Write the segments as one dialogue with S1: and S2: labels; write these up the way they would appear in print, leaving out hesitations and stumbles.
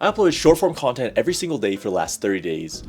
S1: I uploaded short form content every single day for the last 30 days.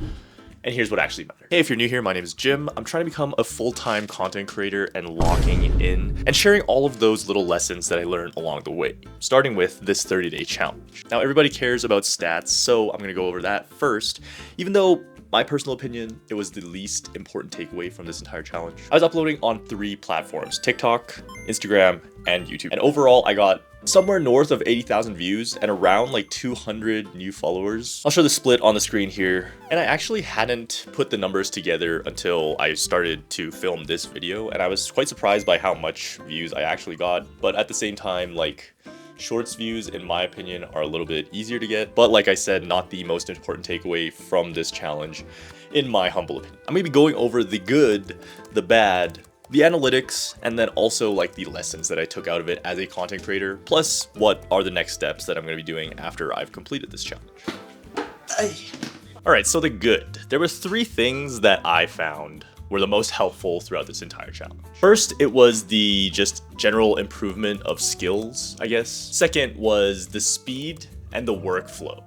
S1: And here's what actually matters. Hey, if you're new here, my name is Jim. I'm trying to become a full-time content creator and locking in and sharing all of those little lessons that I learned along the way, starting with this 30-day challenge. Now, everybody cares about stats, so I'm gonna go over that first, even though my personal opinion, it was the least important takeaway from this entire challenge. I was uploading on 3 platforms, TikTok, Instagram, and YouTube. And overall, I got somewhere north of 80,000 views and around like 200 new followers. I'll show the split on the screen here. And I actually hadn't put the numbers together until I started to film this video. And I was quite surprised by how much views I actually got. But at the same time, like, shorts views, in my opinion, are a little bit easier to get. But like I said, not the most important takeaway from this challenge, in my humble opinion. I'm gonna be going over the good, the bad, the analytics, and then also like the lessons that I took out of it as a content creator, plus what are the next steps that I'm gonna be doing after I've completed this challenge. All right, so the good. There were 3 things that I found were the most helpful throughout this entire challenge. First, it was the just general improvement of skills, I guess. Second was the speed and the workflow.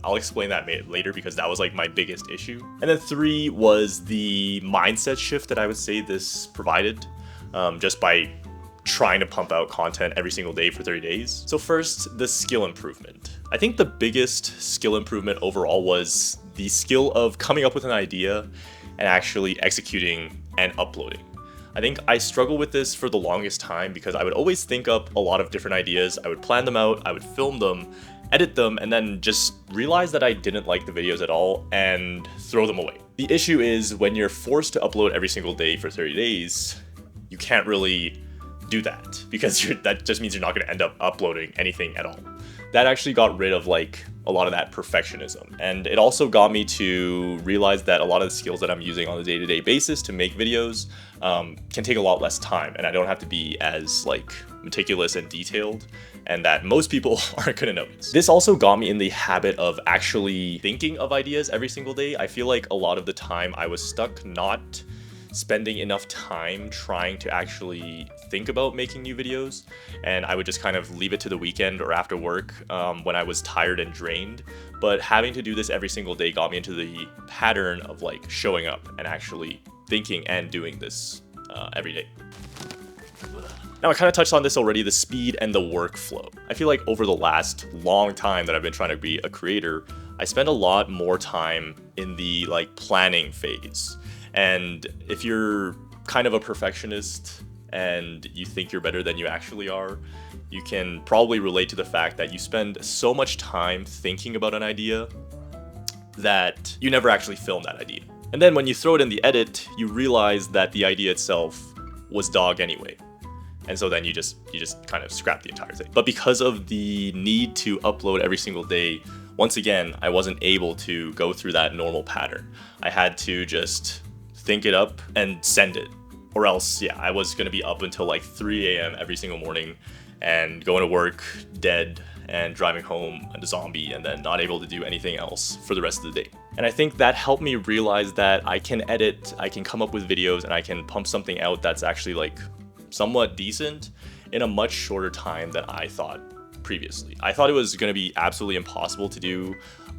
S1: I'll explain that later because that was like my biggest issue. And then 3 was the mindset shift that I would say this provided, just by trying to pump out content every single day for 30 days. So first, the skill improvement. I think the biggest skill improvement overall was the skill of coming up with an idea and actually executing and uploading. I think I struggled with this for the longest time because I would always think up a lot of different ideas. I would plan them out, I would film them, edit them, and then just realize that I didn't like the videos at all and throw them away. The issue is when you're forced to upload every single day for 30 days, you can't really do that because that just means you're not gonna end up uploading anything at all. That actually got rid of like a lot of that perfectionism. And it also got me to realize that a lot of the skills that I'm using on a day-to-day basis to make videos can take a lot less time, and I don't have to be as like meticulous and detailed, and that most people aren't gonna notice. This also got me in the habit of actually thinking of ideas every single day. I feel like a lot of the time I was stuck not spending enough time trying to actually think about making new videos, and I would just kind of leave it to the weekend or after work when I was tired and drained. But having to do this every single day got me into the pattern of like showing up and actually thinking and doing this every day. Now, I kind of touched on this already, the speed and the workflow. I feel like over the last long time that I've been trying to be a creator, I spend a lot more time in the like planning phase. And if you're kind of a perfectionist and you think you're better than you actually are, you can probably relate to the fact that you spend so much time thinking about an idea that you never actually film that idea. And then when you throw it in the edit, you realize that the idea itself was dog anyway. And so then you just kind of scrap the entire thing. But because of the need to upload every single day, once again, I wasn't able to go through that normal pattern. I had to just think it up and send it, or else, yeah, I was gonna be up until like 3 a.m. every single morning and going to work dead and driving home a zombie and then not able to do anything else for the rest of the day. And I think that helped me realize that I can edit, I can come up with videos, and I can pump something out that's actually like somewhat decent in a much shorter time than I thought previously. I thought it was gonna be absolutely impossible to do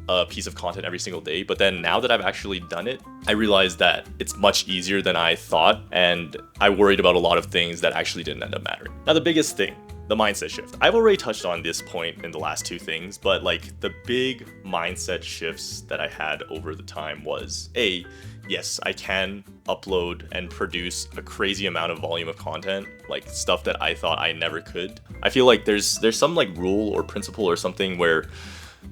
S1: a piece of content every single day, but then now that I've actually done it, I realized that it's much easier than I thought, and I worried about a lot of things that actually didn't end up mattering. Now, the biggest thing, the mindset shift. I've already touched on this point in the last 2 things, but like the big mindset shifts that I had over the time was yes, I can upload and produce a crazy amount of volume of content, like stuff that I thought I never could. I feel like there's some like rule or principle or something where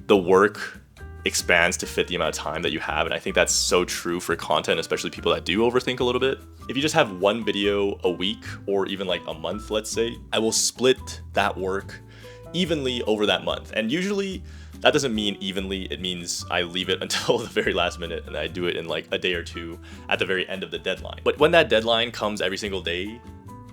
S1: the work expands to fit the amount of time that you have, and I think that's so true for content, especially people that do overthink a little bit. If you just have 1 video a week or even like a month, let's say, I will split that work evenly over that month. And usually that doesn't mean evenly, it means I leave it until the very last minute and I do it in like a day or 2 at the very end of the deadline. But when that deadline comes every single day,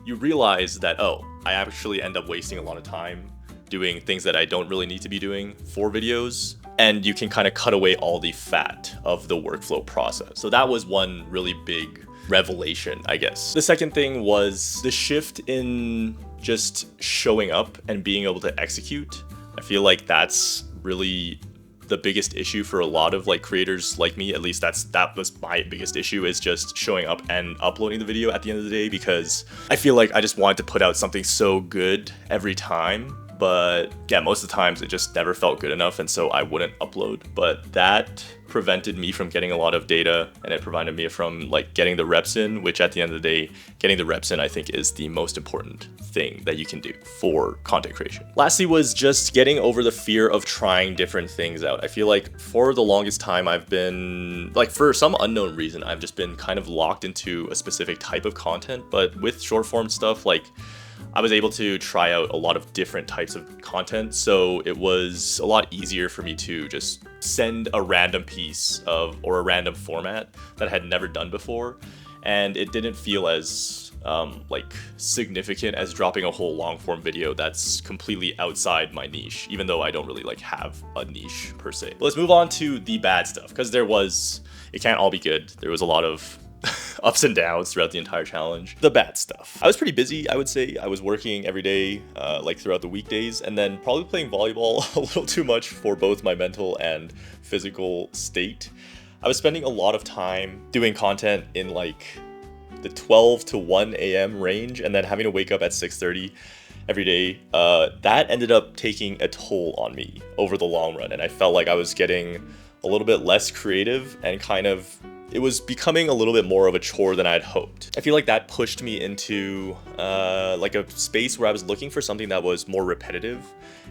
S1: you realize that, oh, I actually end up wasting a lot of time doing things that I don't really need to be doing for videos, and you can kind of cut away all the fat of the workflow process. So that was one really big revelation, I guess. The second thing was the shift in just showing up and being able to execute. I feel like that's really the biggest issue for a lot of like creators like me. At least that was my biggest issue, is just showing up and uploading the video at the end of the day, because I feel like I just wanted to put out something so good every time. But yeah, most of the times it just never felt good enough, and so I wouldn't upload. But that prevented me from getting a lot of data, and it prevented me from like getting the reps in, which at the end of the day, getting the reps in I think is the most important thing that you can do for content creation. Lastly was just getting over the fear of trying different things out. I feel like for the longest time I've been, like, for some unknown reason, I've just been kind of locked into a specific type of content. But with short form stuff, like, I was able to try out a lot of different types of content, so it was a lot easier for me to just send a random piece of, or a random format that I had never done before, and it didn't feel as like significant as dropping a whole long form video that's completely outside my niche, even though I don't really like have a niche per se. But let's move on to the bad stuff, because it can't all be good. There was a lot of ups and downs throughout the entire challenge. The bad stuff. I was pretty busy, I would say. I was working every day, like throughout the weekdays, and then probably playing volleyball a little too much for both my mental and physical state. I was spending a lot of time doing content in like the 12 to 1 a.m. range, and then having to wake up at 6:30 every day. That ended up taking a toll on me over the long run, and I felt like I was getting a little bit less creative, and it was becoming a little bit more of a chore than I had hoped. I feel like that pushed me into like a space where I was looking for something that was more repetitive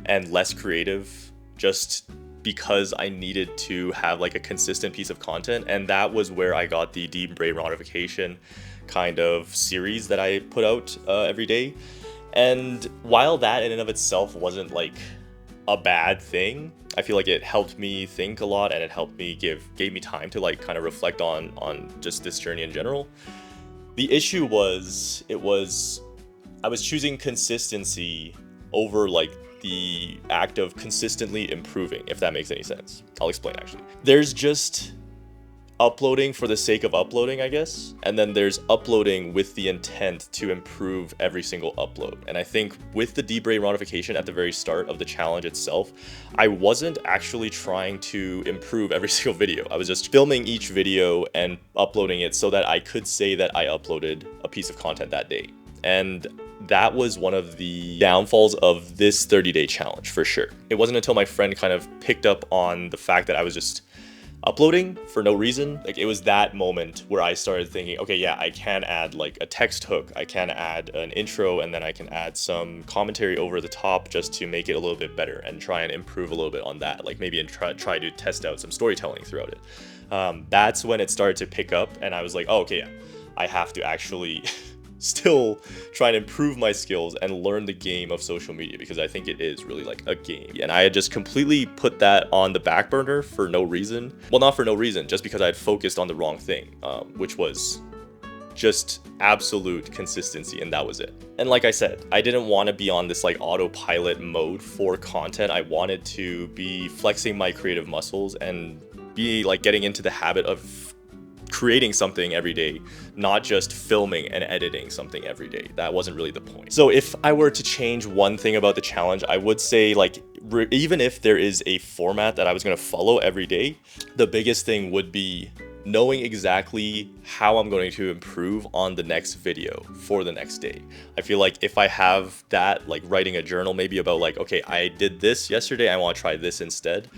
S1: and less creative, just because I needed to have like a consistent piece of content. And that was where I got the deep brain modification kind of series that I put out every day. And while that in and of itself wasn't like a bad thing, I feel like it helped me think a lot, and it helped me gave me time to like kind of reflect on just this journey in general. The issue was I was choosing consistency over like the act of consistently improving, if that makes any sense. I'll explain actually. There's just uploading for the sake of uploading, I guess, and then there's uploading with the intent to improve every single upload. And I think with the deep brain modification at the very start of the challenge itself, I wasn't actually trying to improve every single video. I was just filming each video and uploading it so that I could say that I uploaded a piece of content that day. And that was one of the downfalls of this 30-day challenge for sure. It wasn't until my friend kind of picked up on the fact that I was just uploading for no reason. Like, it was that moment where I started thinking, okay, yeah, I can add like a text hook, I can add an intro, and then I can add some commentary over the top just to make it a little bit better and try and improve a little bit on that, like maybe and try to test out some storytelling throughout it. That's when it started to pick up, and I was like, oh, okay, yeah, I have to actually still try and improve my skills and learn the game of social media, because I think it is really like a game. And I had just completely put that on the back burner for no reason. Well, not for no reason, just because I had focused on the wrong thing, which was just absolute consistency, and that was it. And like I said, I didn't want to be on this like autopilot mode for content. I wanted to be flexing my creative muscles and be like getting into the habit of creating something every day, not just filming and editing something every day. That wasn't really the point. So if I were to change one thing about the challenge, I would say, like, even if there is a format that I was going to follow every day, the biggest thing would be knowing exactly how I'm going to improve on the next video for the next day. I feel like if I have that, like writing a journal maybe about like, okay, I did this yesterday, I want to try this instead.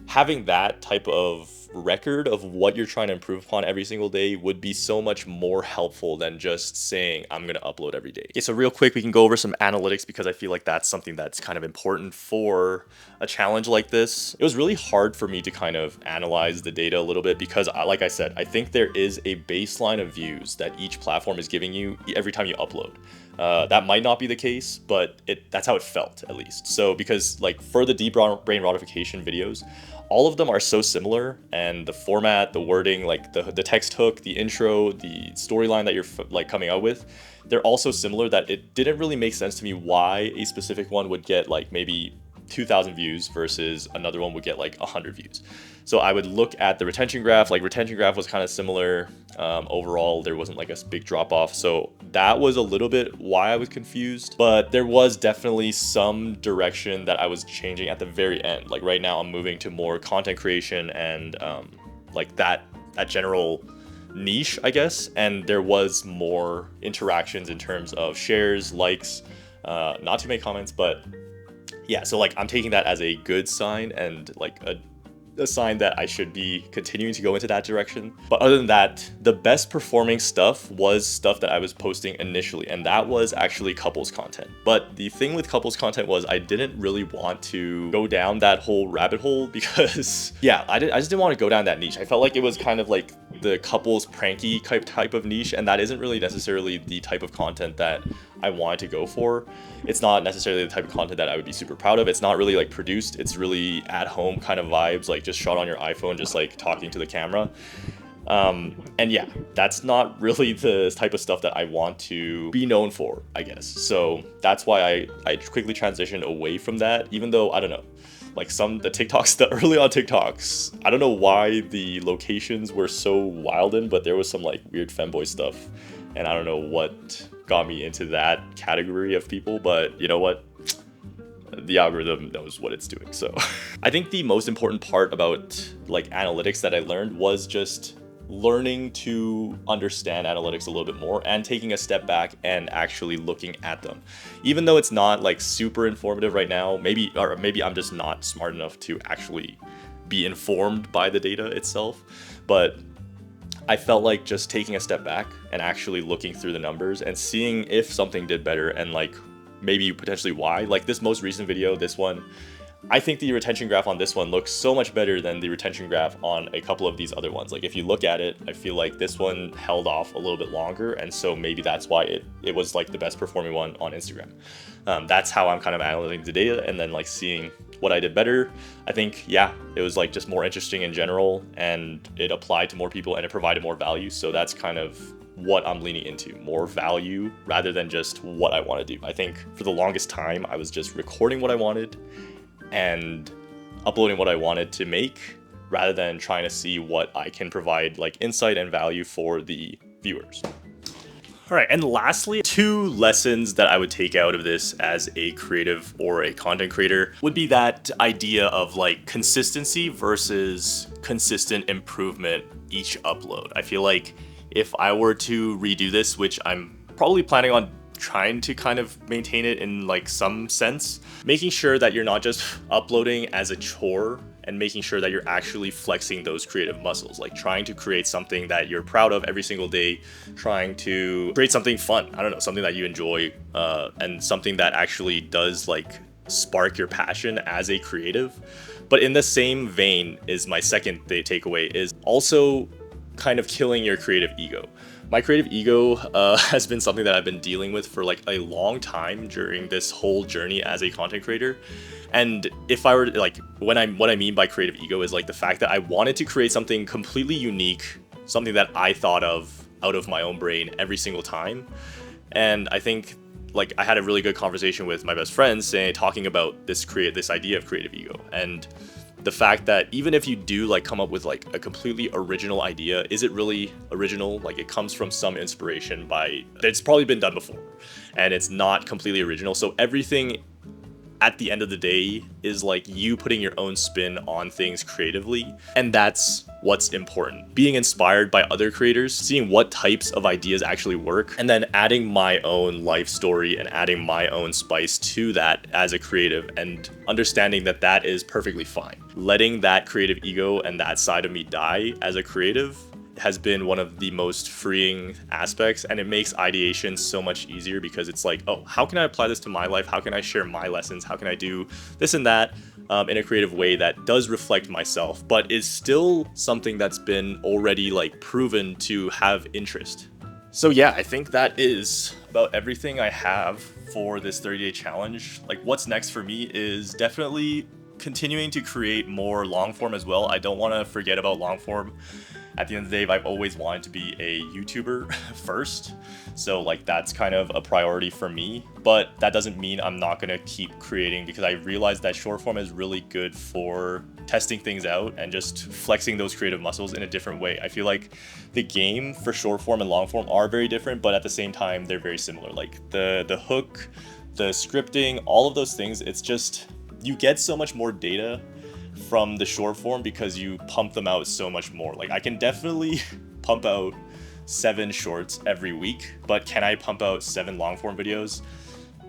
S1: Having that type of record of what you're trying to improve upon every single day would be so much more helpful than just saying I'm going to upload every day. Okay, so real quick, we can go over some analytics, because I feel like that's something that's kind of important for a challenge like this. It was really hard for me to kind of analyze the data a little bit, because like I said, I think there is a baseline of views that each platform is giving you every time you upload. That might not be the case, but that's how it felt, at least. So because like for the deep brain modification videos, all of them are so similar, and the format, the wording, like the text hook, the intro, the storyline that you're like coming out with, they're all so similar that it didn't really make sense to me why a specific one would get like maybe 2,000 views versus another one would get like 100 views. So I would look at the retention graph. Like retention graph was kind of similar. Overall, there wasn't like a big drop off. So that was a little bit why I was confused, but there was definitely some direction that I was changing at the very end. Like right now I'm moving to more content creation and like that general niche, I guess. And there was more interactions in terms of shares, likes, not too many comments, but yeah, so like I'm taking that as a good sign and like a sign that I should be continuing to go into that direction. But other than that, the best performing stuff was stuff that I was posting initially, and that was actually couples content. But the thing with couples content was I didn't really want to go down that whole rabbit hole because yeah, I just didn't want to go down that niche. I felt like it was kind of like the couples pranky type of niche, and that isn't really necessarily the type of content that I wanted to go for. It's not necessarily the type of content that I would be super proud of. It's not really like produced. It's really at home kind of vibes, like just shot on your iPhone, just like talking to the camera. And yeah, that's not really the type of stuff that I want to be known for, I guess. So that's why I quickly transitioned away from that, even though, I don't know, like the early on TikToks, I don't know why the locations were so wild in, but there was some like weird femboy stuff. And I don't know what got me into that category of people, but you know what? The algorithm knows what it's doing. So I think the most important part about like analytics that I learned was just learning to understand analytics a little bit more and taking a step back and actually looking at them. Even though it's not like super informative right now, maybe I'm just not smart enough to actually be informed by the data itself. But I felt like just taking a step back and actually looking through the numbers and seeing if something did better and like maybe potentially why. Like this most recent video, this one, I think the retention graph on this one looks so much better than the retention graph on a couple of these other ones. Like if you look at it, I feel like this one held off a little bit longer, and so maybe that's why it was like the best performing one on Instagram. That's how I'm kind of analyzing the data and then like seeing what I did better. I think, yeah, it was like just more interesting in general, and it applied to more people and it provided more value. So that's kind of what I'm leaning into, more value rather than just what I want to do. I think for the longest time, I was just recording what I wanted and uploading what I wanted to make rather than trying to see what I can provide like insight and value for the viewers. All right, and lastly, 2 lessons that I would take out of this as a creative or a content creator would be that idea of like consistency versus consistent improvement each upload. I feel like if I were to redo this, which I'm probably planning on trying to kind of maintain it in like some sense, making sure that you're not just uploading as a chore and making sure that you're actually flexing those creative muscles, like trying to create something that you're proud of every single day, trying to create something fun, I don't know, something that you enjoy, and something that actually does like spark your passion as a creative. But in the same vein is my second takeaway is also kind of killing your creative ego. My creative ego has been something that I've been dealing with for like a long time during this whole journey as a content creator. And if I were like, what I mean by creative ego is like the fact that I wanted to create something completely unique, something that I thought of out of my own brain every single time. And I think like I had a really good conversation with my best friend talking about this idea of creative ego, and the fact that even if you do like come up with like a completely original idea, is it really original? Like it comes from some inspiration it's probably been done before and it's not completely original. So everything at the end of the day is like you putting your own spin on things creatively, and that's what's important. Being inspired by other creators, seeing what types of ideas actually work, and then adding my own life story and adding my own spice to that as a creative, and understanding that that is perfectly fine. Letting that creative ego and that side of me die as a creative has been one of the most freeing aspects, and it makes ideation so much easier because it's like, oh, how can I apply this to my life? How can I share my lessons? How can I do this and that in a creative way that does reflect myself, but is still something that's been already like proven to have interest? So yeah, I think that is about everything I have for this 30-day challenge. Like what's next for me is definitely continuing to create more long form as well. I don't want to forget about long form. At the end of the day, I've always wanted to be a YouTuber first. So like that's kind of a priority for me, but that doesn't mean I'm not gonna keep creating, because I realized that short form is really good for testing things out and just flexing those creative muscles in a different way. I feel like the game for short form and long form are very different, but at the same time, they're very similar. Like the hook, the scripting, all of those things, it's just, you get so much more data from the short form because you pump them out so much more. Like I can definitely pump out 7 shorts every week, but can I pump out 7 long form videos?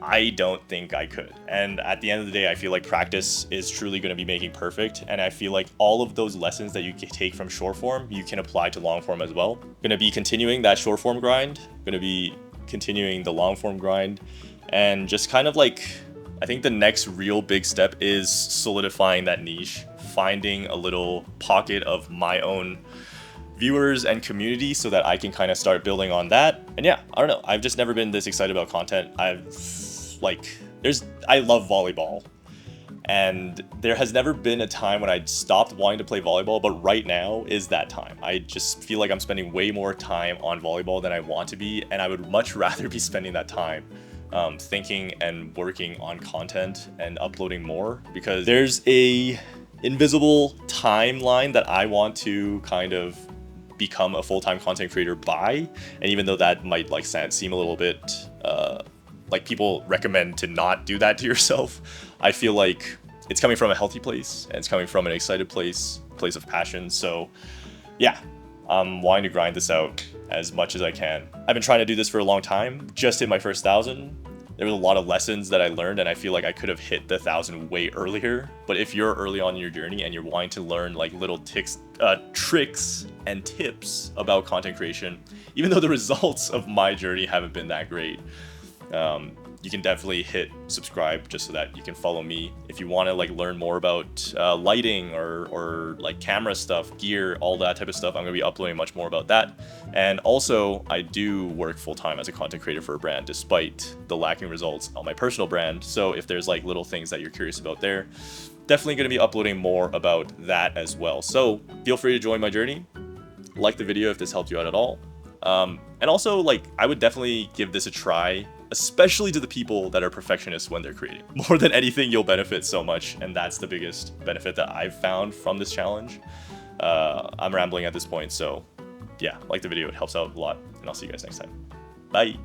S1: I don't think I could. And at the end of the day, I feel like practice is truly going to be making perfect. And I feel like all of those lessons that you can take from short form, you can apply to long form as well. Going to be continuing that short form grind, going to be continuing the long form grind, and just kind of like, I think the next real big step is solidifying that niche, finding a little pocket of my own viewers and community so that I can kind of start building on that. And yeah, I don't know, I've just never been this excited about content. I love volleyball, and there has never been a time when I stopped wanting to play volleyball, but right now is that time. I just feel like I'm spending way more time on volleyball than I want to be, and I would much rather be spending that time thinking and working on content and uploading more, because there's a invisible timeline that I want to kind of become a full-time content creator by. And even though that might like seem a little bit like people recommend to not do that to yourself, I feel like it's coming from a healthy place and it's coming from an excited place of passion. So yeah, I'm wanting to grind this out as much as I can. I've been trying to do this for a long time. Just hit my first 1,000. There was a lot of lessons that I learned, and I feel like I could have hit the 1,000 way earlier. But if you're early on in your journey and you're wanting to learn like little tricks and tips about content creation, even though the results of my journey haven't been that great, you can definitely hit subscribe just so that you can follow me. If you want to like learn more about lighting or like camera stuff, gear, all that type of stuff, I'm going to be uploading much more about that. And also, I do work full-time as a content creator for a brand, despite the lacking results on my personal brand. So if there's like little things that you're curious about there, definitely going to be uploading more about that as well. So feel free to join my journey. Like the video if this helped you out at all. And also, like, I would definitely give this a try, especially to the people that are perfectionists when they're creating. More than anything, you'll benefit so much, and that's the biggest benefit that I've found from this challenge. I'm rambling at this point, so yeah, like the video, it helps out a lot, and I'll see you guys next time. Bye!